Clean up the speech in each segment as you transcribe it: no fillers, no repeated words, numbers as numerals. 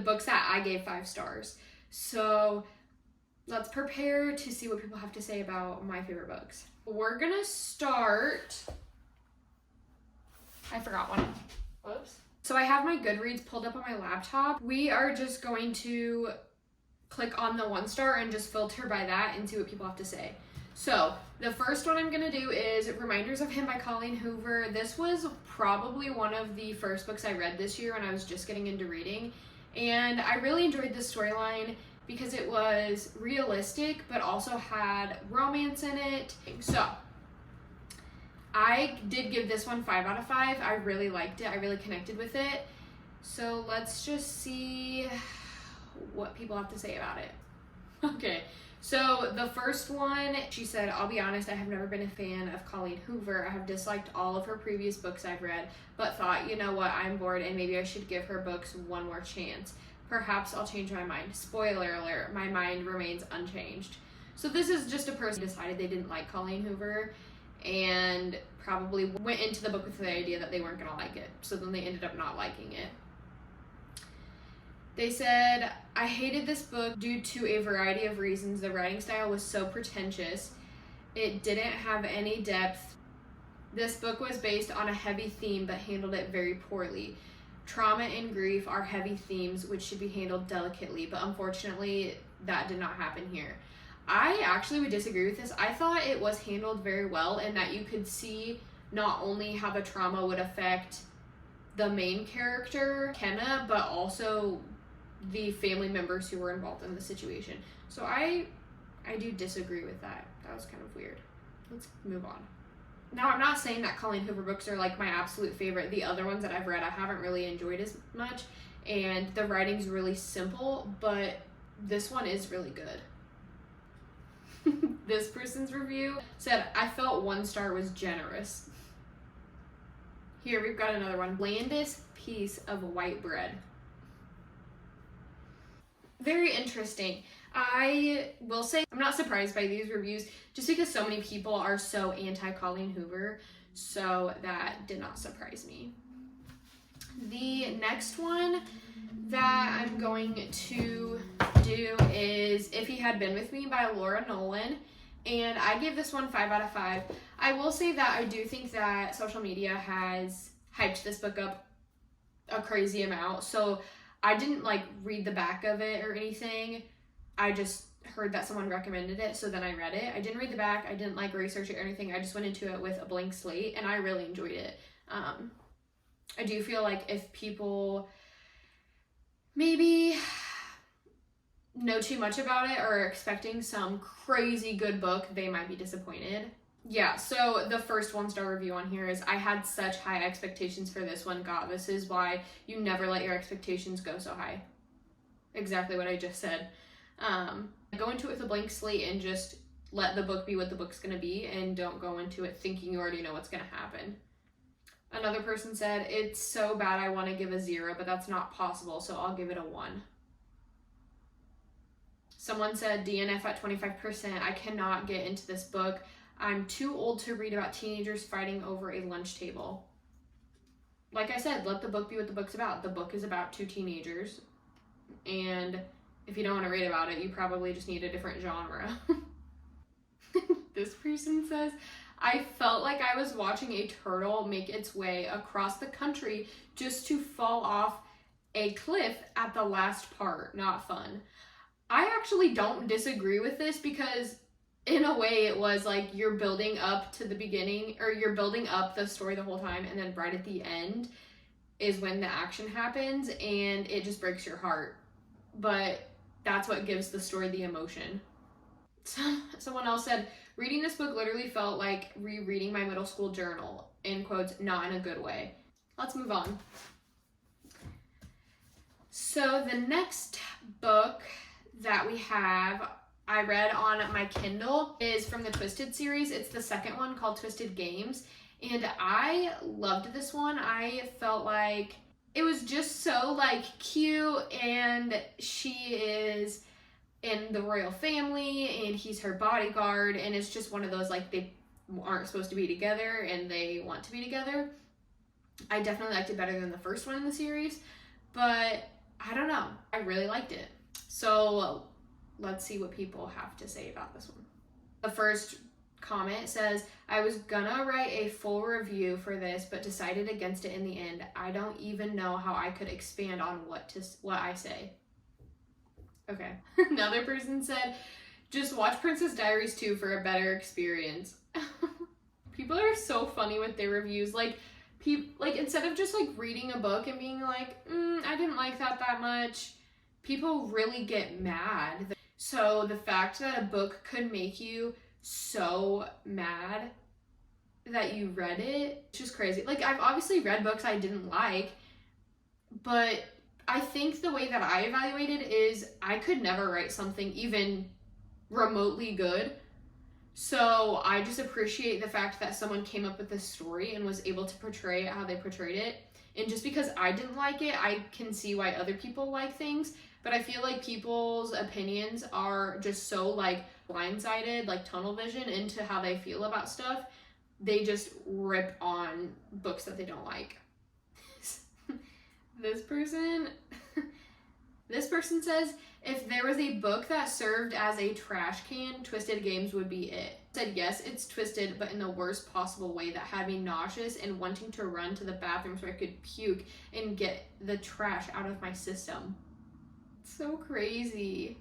books that I gave 5 stars. So let's prepare to see what people have to say about my favorite books. We're gonna start, I forgot one. Whoops. So I have my Goodreads pulled up on my laptop. We are just going to click on the 1 star and just filter by that and see what people have to say. So the first one I'm gonna do is Reminders of Him by Colleen Hoover. This was probably one of the first books I read this year when I was just getting into reading. And I really enjoyed this storyline because it was realistic, but also had romance in it. So I did give this one 5 out of 5. I really liked it. I really connected with it. So let's just see what people have to say about it. Okay, so the first one, she said, I'll be honest, I have never been a fan of Colleen Hoover. I have disliked all of her previous books I've read, but thought, you know what, I'm bored and maybe I should give her books one more chance. Perhaps I'll change my mind. Spoiler alert, my mind remains unchanged. So this is just a person who decided they didn't like Colleen Hoover and probably went into the book with the idea that they weren't gonna like it. So then they ended up not liking it. They said, I hated this book due to a variety of reasons. The writing style was so pretentious. It didn't have any depth. This book was based on a heavy theme but handled it very poorly. Trauma and grief are heavy themes which should be handled delicately, but unfortunately that did not happen here. I actually would disagree with this. I thought it was handled very well and that you could see not only how the trauma would affect the main character, Kenna, but also the family members who were involved in the situation. So I do disagree with that. That was kind of weird. Let's move on. Now, I'm not saying that Colleen Hoover books are like my absolute favorite. The other ones that I've read I haven't really enjoyed as much, and the writing's really simple, but this one is really good. This person's review said, I felt 1 star was generous. Here, we've got another one. Blandest piece of white bread. Very interesting. I will say I'm not surprised by these reviews just because so many people are so anti-Colleen Hoover, so that did not surprise me. The next one that I'm going to do is If He Had Been With Me by Laura Nolan, and I gave this one 5 out of 5. I will say that I do think that social media has hyped this book up a crazy amount, so I didn't like read the back of it or anything. I just heard that someone recommended it, so then I read it. I didn't read the back. I didn't like research it or anything. I just went into it with a blank slate, and I really enjoyed it. I do feel like if people maybe know too much about it or are expecting some crazy good book, they might be disappointed. Yeah, so the first 1 star review on here is, I had such high expectations for this one. God, this is why you never let your expectations go so high. Exactly what I just said. Go into it with a blank slate and just let the book be what the book's gonna be, and don't go into it thinking you already know what's gonna happen. Another person said, it's so bad I want to give a 0, but that's not possible, so I'll give it a 1. Someone said, DNF at 25%. I cannot get into this book. I'm too old to read about teenagers fighting over a lunch table. Like I said, let the book be what the book's about. The book is about 2 teenagers, and if you don't want to read about it, you probably just need a different genre. This person says, I felt like I was watching a turtle make its way across the country just to fall off a cliff at the last part. Not fun. I actually don't disagree with this because in a way it was like you're building up to the beginning, or you're building up the story the whole time, and then right at the end is when the action happens and it just breaks your heart. But that's what gives the story the emotion. Someone else said, reading this book literally felt like rereading my middle school journal, in quotes, not in a good way. Let's move on. So the next book that we have, I read on my Kindle, is from the Twisted series. It's the second one, called Twisted Games, and I loved this one. I felt like it was just so like cute, and she is in the royal family and he's her bodyguard, and it's just one of those like they aren't supposed to be together and they want to be together. I definitely liked it better than the first one in the series, but I don't know. I really liked it. So let's see what people have to say about this one. The first comment says, I was gonna write a full review for this, but decided against it in the end. I don't even know how I could expand on what I say. Okay. Another person said, just watch Princess Diaries 2 for a better experience. People are so funny with their reviews. Like instead of just like reading a book and being like, I didn't like that much, people really get mad. So the fact that a book could make you so mad that you read it, it's just crazy. Like, I've obviously read books I didn't like, but I think the way that I evaluate it is I could never write something even remotely good. So I just appreciate the fact that someone came up with this story and was able to portray it how they portrayed it. And just because I didn't like it, I can see why other people like things. But I feel like people's opinions are just so like blindsided, like tunnel vision into how they feel about stuff. They just rip on books that they don't like. This person says, if there was a book that served as a trash can, Twisted Games would be it. Said, yes, it's twisted, but in the worst possible way that had me nauseous and wanting to run to the bathroom so I could puke and get the trash out of my system. So crazy.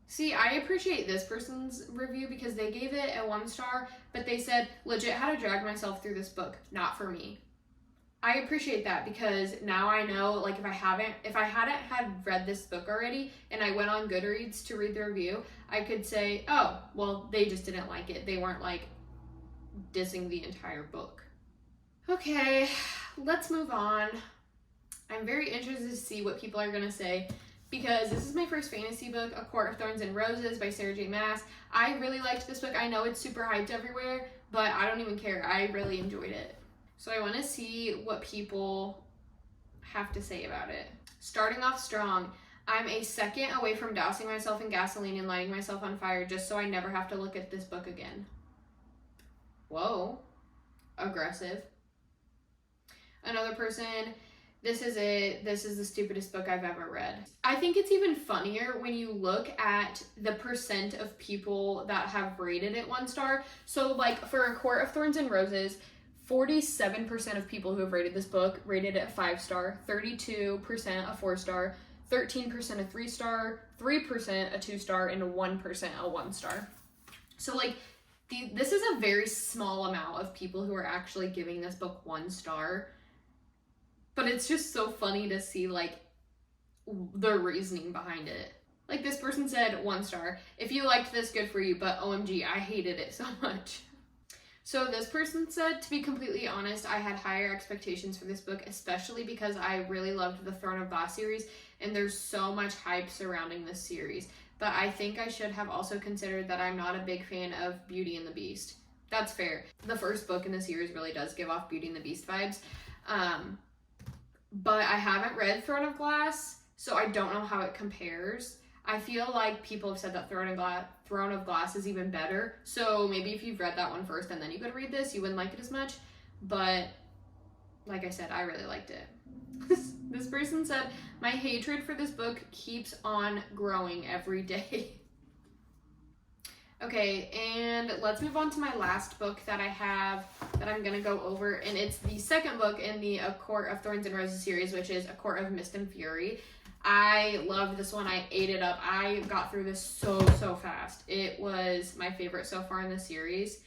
See, I appreciate this person's review because they gave it a 1 star, but they said, legit how to drag myself through this book, not for me. I appreciate that because now I know, like, if I hadn't had read this book already and I went on Goodreads to read the review, I could say, oh, well, they just didn't like it. They weren't, like, dissing the entire book. Okay, let's move on. I'm very interested to see what people are going to say because this is my first fantasy book, A Court of Thorns and Roses by Sarah J. Maas. I really liked this book. I know it's super hyped everywhere, but I don't even care. I really enjoyed it. So I want to see what people have to say about it. Starting off strong. I'm a second away from dousing myself in gasoline and lighting myself on fire just so I never have to look at this book again. Whoa. Aggressive. Another person, this is it. This is the stupidest book I've ever read. I think it's even funnier when you look at the percent of people that have rated it 1 star. So like for A Court of Thorns and Roses, 47% of people who have rated this book rated it a 5 star, 32% a 4 star, 13% a 3 star, 3% a 2 star, and 1% a 1 star. So like this is a very small amount of people who are actually giving this book 1 star. But it's just so funny to see like the reasoning behind it. Like this person said 1 star. If you liked this, good for you, but OMG, I hated it so much. So this person said, to be completely honest, I had higher expectations for this book, especially because I really loved the Throne of Glass series, and there's so much hype surrounding this series. But I think I should have also considered that I'm not a big fan of Beauty and the Beast. That's fair. The first book in the series really does give off Beauty and the Beast vibes. But I haven't read Throne of Glass, so I don't know how it compares. I feel like people have said that Throne of Glass is even better. So maybe if you've read that one first and then you go to read this, you wouldn't like it as much. But like I said, I really liked it. This person said, my hatred for this book keeps on growing every day. Okay, and let's move on to my last book that I have that I'm going to go over. And it's the second book in the A Court of Thorns and Roses series, which is A Court of Mist and Fury. I loved this one. I ate it up. I got through this so fast. It was my favorite so far in the series.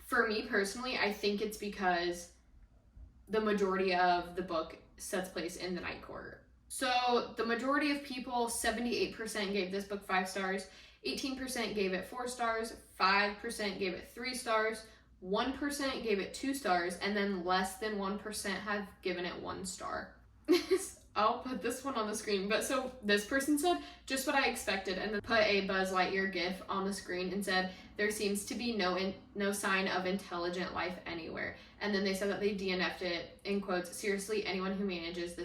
For me personally, I think it's because the majority of the book sets place in the Night Court. So the majority of people, 78% gave this book 5 stars, 18% gave it 4 stars, 5% gave it 3 stars, 1% gave it 2 stars, and then less than 1% have given it 1 star. I'll put this one on the screen. But so this person said, just what I expected, and then put a Buzz Lightyear gif on the screen and said, there seems to be no sign of intelligent life anywhere. And then they said that they DNF'd it, in quotes, seriously, anyone who manages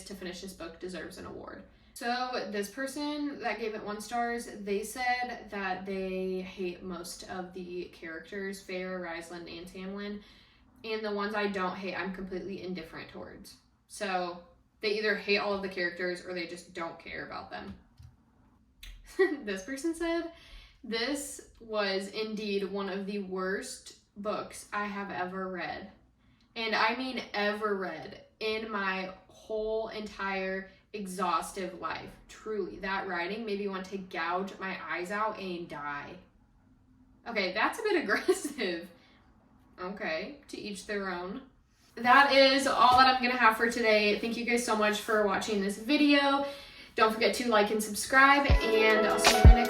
to finish this book deserves an award. So this person that gave it 1 stars, they said that they hate most of the characters, Feyre, Rysland, and Tamlin. And the ones I don't hate, I'm completely indifferent towards. So They either hate all of the characters or they just don't care about them. This person said, this was indeed one of the worst books I have ever read. And I mean ever read in my whole entire exhaustive life. Truly, that writing made me want to gouge my eyes out and die. Okay, that's a bit aggressive. Okay, to each their own. That is all that I'm gonna have for today. Thank you guys so much for watching this video. Don't forget to like and subscribe, and I'll see you in my next